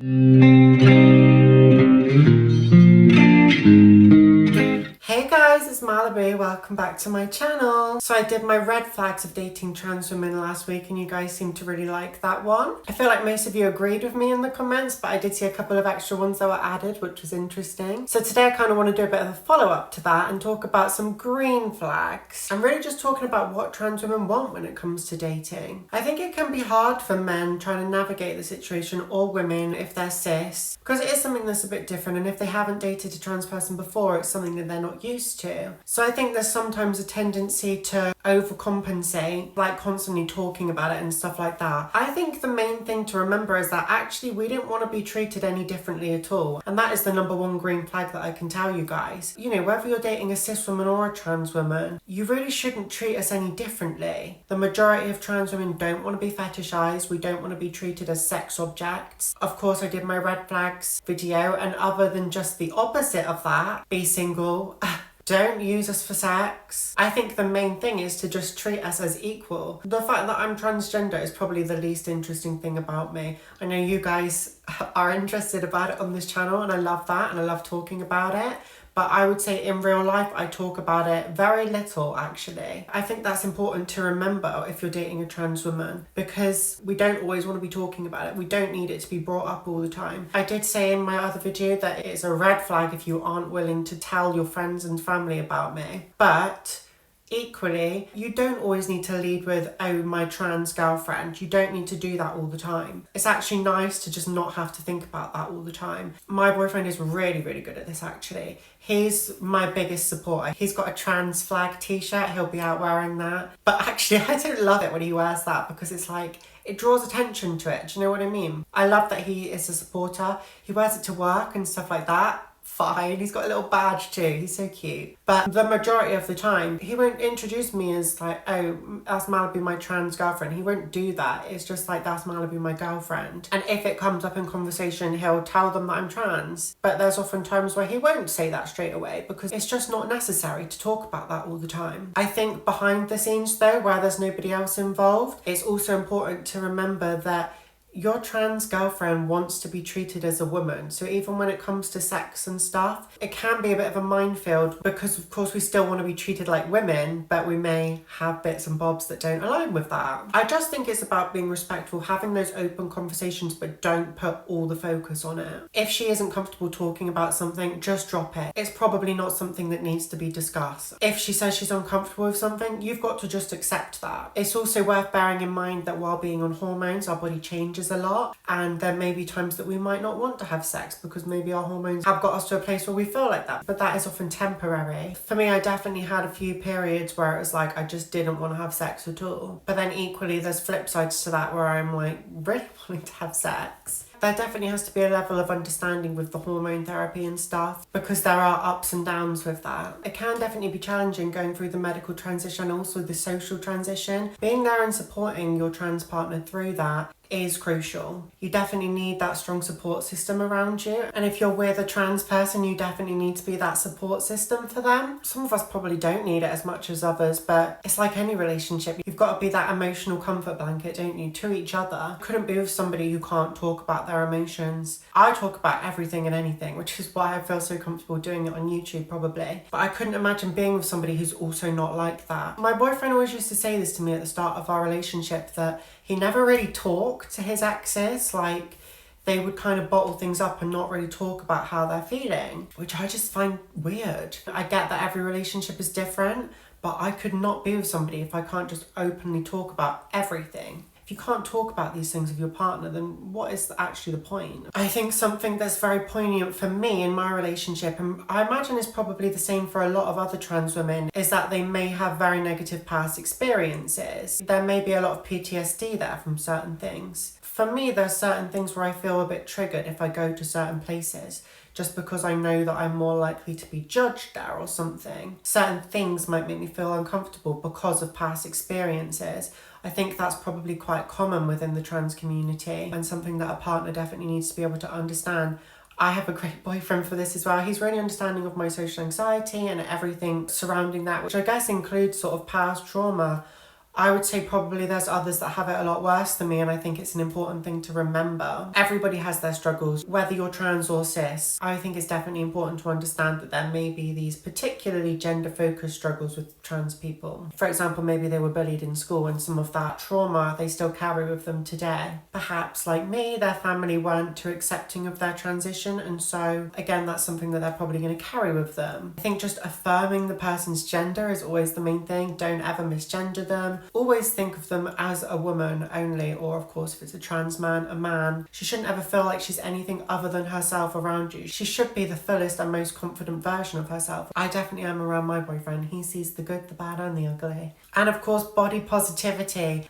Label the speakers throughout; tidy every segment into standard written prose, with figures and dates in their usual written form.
Speaker 1: Hey guys, it's Malibu. Welcome back to my channel. So I did my red flags of dating trans women last week and you guys seem to really like that one. I feel like most of you agreed with me in the comments, but I did see a couple of extra ones that were added, which was interesting. So today I kind of want to do a bit of a follow-up to that and talk about some green flags. I'm really just talking about what trans women want when it comes to dating. I think it can be hard for men trying to navigate the situation, or women if they're cis, because it is something that's a bit different, and if they haven't dated a trans person before, it's something that they're not used to. So I think there's sometimes a tendency to overcompensate, like constantly talking about it and stuff like that. I think the main thing to remember is that actually we didn't want to be treated any differently at all. And that is the number one green flag that I can tell you guys. You know, whether you're dating a cis woman or a trans woman, you really shouldn't treat us any differently. The majority of trans women don't want to be fetishized. We don't want to be treated as sex objects. Of course, I did my red flags video, and other than just the opposite of that, be single, don't use us for sex. I think the main thing is to just treat us as equal. The fact that I'm transgender is probably the least interesting thing about me. I know you guys are interested about it on this channel, and I love that, and I love talking about it. But I would say in real life, I talk about it very little, actually. I think that's important to remember if you're dating a trans woman, because we don't always want to be talking about it. We don't need it to be brought up all the time. I did say in my other video that it's a red flag if you aren't willing to tell your friends and family about me. But equally, you don't always need to lead with, oh, my trans girlfriend. You don't need to do that all the time. It's actually nice to just not have to think about that all the time. My boyfriend is really, really good at this, actually. He's my biggest supporter. He's got a trans flag t-shirt. He'll be out wearing that. But actually, I don't love it when he wears that, because it's like, it draws attention to it. Do you know what I mean? I love that he is a supporter. He wears it to work and stuff like that. Fine. He's got a little badge too. He's so cute. But the majority of the time, he won't introduce me as like, oh, that's Malibu, my trans girlfriend. He won't do that. It's just like, that's Malibu, my girlfriend. And if it comes up in conversation, he'll tell them that I'm trans. But there's often times where he won't say that straight away, because it's just not necessary to talk about that all the time. I think behind the scenes though, where there's nobody else involved, it's also important to remember that your trans girlfriend wants to be treated as a woman. So even when it comes to sex and stuff, it can be a bit of a minefield, because of course we still want to be treated like women, but we may have bits and bobs that don't align with that. I just think it's about being respectful, having those open conversations, but don't put all the focus on it. If she isn't comfortable talking about something, just drop it. It's probably not something that needs to be discussed. If she says she's uncomfortable with something, you've got to just accept that. It's also worth bearing in mind that while being on hormones, our body changes a lot, and there may be times that we might not want to have sex because maybe our hormones have got us to a place where we feel like that, but that is often temporary. For me, I definitely had a few periods where it was like I just didn't want to have sex at all, but then equally there's flip sides to that where I'm like really wanting to have sex. There definitely has to be a level of understanding with the hormone therapy and stuff, because there are ups and downs with that. It can definitely be challenging going through the medical transition, also the social transition. Being there and supporting your trans partner through that is crucial. You definitely need that strong support system around you. And if you're with a trans person, you definitely need to be that support system for them. Some of us probably don't need it as much as others, but it's like any relationship. You've got to be that emotional comfort blanket, don't you, to each other. You couldn't be with somebody who can't talk about their emotions. I talk about everything and anything, which is why I feel so comfortable doing it on YouTube probably. But I couldn't imagine being with somebody who's also not like that. My boyfriend always used to say this to me at the start of our relationship, that he never really talked to his exes. Like, they would kind of bottle things up and not really talk about how they're feeling, which I just find weird. I get that every relationship is different, but I could not be with somebody if I can't just openly talk about everything. If you can't talk about these things with your partner, then what is actually the point? I think something that's very poignant for me in my relationship, and I imagine is probably the same for a lot of other trans women, is that they may have very negative past experiences. There may be a lot of PTSD there from certain things. For me, there's certain things where I feel a bit triggered if I go to certain places, just because I know that I'm more likely to be judged there or something. Certain things might make me feel uncomfortable because of past experiences. I think that's probably quite common within the trans community, and something that a partner definitely needs to be able to understand. I have a great boyfriend for this as well. He's really understanding of my social anxiety and everything surrounding that, which I guess includes sort of past trauma. I would say probably there's others that have it a lot worse than me, and I think it's an important thing to remember. Everybody has their struggles, whether you're trans or cis. I think it's definitely important to understand that there may be these particularly gender-focused struggles with trans people. For example, maybe they were bullied in school and some of that trauma they still carry with them today. Perhaps, like me, their family weren't too accepting of their transition, and so again, that's something that they're probably going to carry with them. I think just affirming the person's gender is always the main thing. Don't ever misgender them. Always think of them as a woman only, or of course if it's a trans man, a man. She shouldn't ever feel like she's anything other than herself around you. She should be the fullest and most confident version of herself. I definitely am around my boyfriend. He sees the good, the bad and the ugly. And of course, body positivity.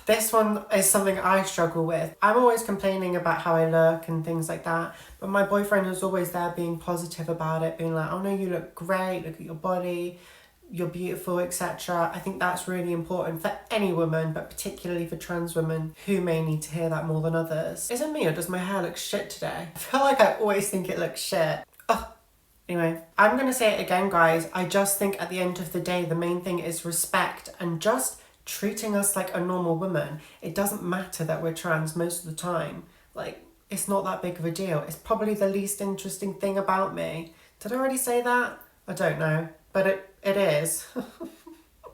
Speaker 1: This one is something I struggle with. I'm always complaining about how I look and things like that, but my boyfriend is always there being positive about it, being like, oh no, you look great, look at your body, you're beautiful, etc. I think that's really important for any woman, but particularly for trans women who may need to hear that more than others. Is it me or does my hair look shit today? I feel like I always think it looks shit. Anyway, I'm going to say it again, guys. I just think at the end of the day, the main thing is respect and just treating us like a normal woman. It doesn't matter that we're trans most of the time. Like, it's not that big of a deal. It's probably the least interesting thing about me. Did I already say that? I don't know, but it is.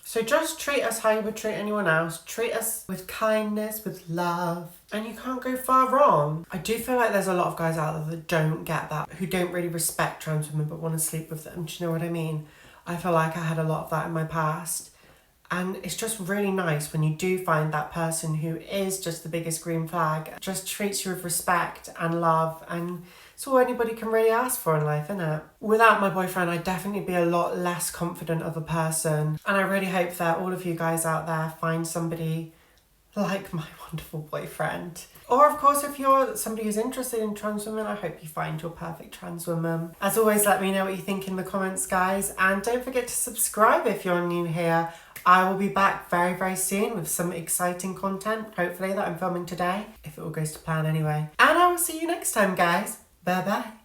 Speaker 1: So just treat us how you would treat anyone else. Treat us with kindness, with love, and you can't go far wrong. I do feel like there's a lot of guys out there that don't get that, who don't really respect trans women but want to sleep with them. Do you know what I mean? I feel like I had a lot of that in my past. And it's just really nice when you do find that person who is just the biggest green flag, just treats you with respect and love, and it's all anybody can really ask for in life, isn't it? Without my boyfriend, I'd definitely be a lot less confident of a person. And I really hope that all of you guys out there find somebody like my wonderful boyfriend. Or of course, if you're somebody who's interested in trans women, I hope you find your perfect trans woman. As always, let me know what you think in the comments, guys. And don't forget to subscribe if you're new here. I will be back very, very soon with some exciting content, hopefully, that I'm filming today, if it all goes to plan anyway. And I will see you next time, guys. Bye-bye.